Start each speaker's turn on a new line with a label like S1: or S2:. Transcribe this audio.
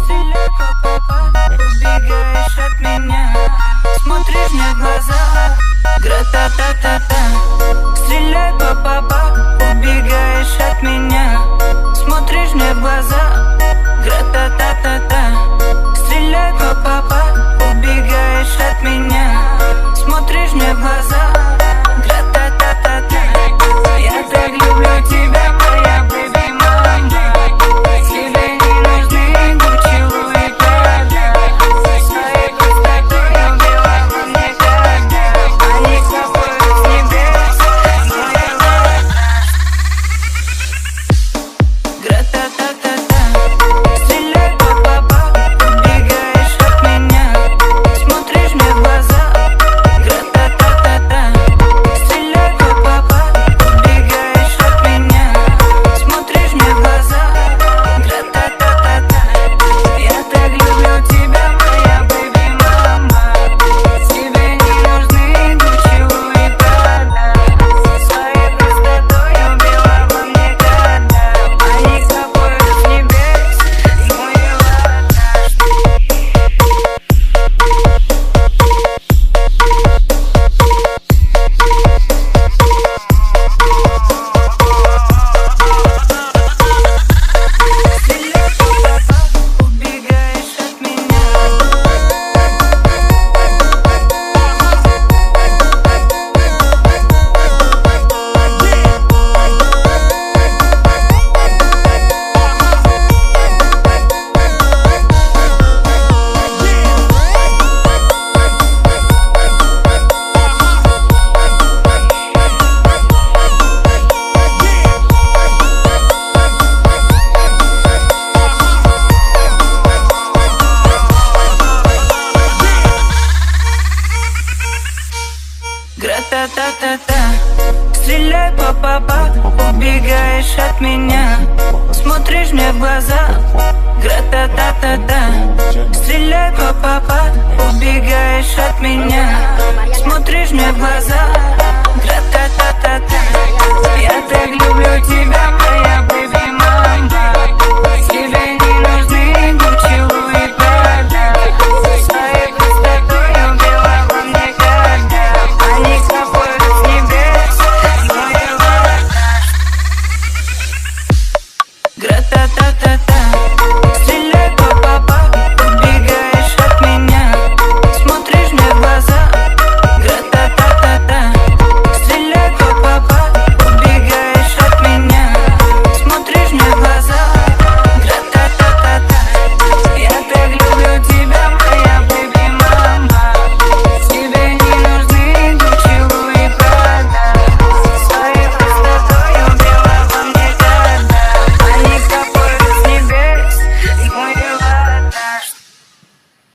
S1: Стреляй, папа, убегаешь от меня, смотришь мне в глаза, гра-та-та-та-та. Стреляй, папа, убегаешь от меня, смотришь мне в глаза, гра-та-та-та-та. Стреляй, папа, убегаешь от меня, смотришь мне в глаза, гра-та-та-та-та. Я так люблю тебя, моя бэби мама. Тебе не нужны Гуччи, Луи, Прада. Своей красотой убила во мне когда они капают с небес, моя гра-та-та-та-та. Стреляй, папа, убегаешь от меня, смотришь мне в глаза, гра-та-та-та-та. Стреляй, папа, убегаешь от меня, смотришь мне в глаза, гра-та-та-та-та. Я так люблю тебя, моя бэби мама. Тебе не нужны Гуччи, Луи, Прада. Своей простотой убила во мне когда они капают с небес, моя Стреляй, папа, убегаешь от меня. Гра-та-та-та-та. Стреляй, папа, убегаешь от меня, смотришь мне в глаза, гра-та-та-та-та. Стреляй, папа, убегаешь от меня, смотришь мне в глаза,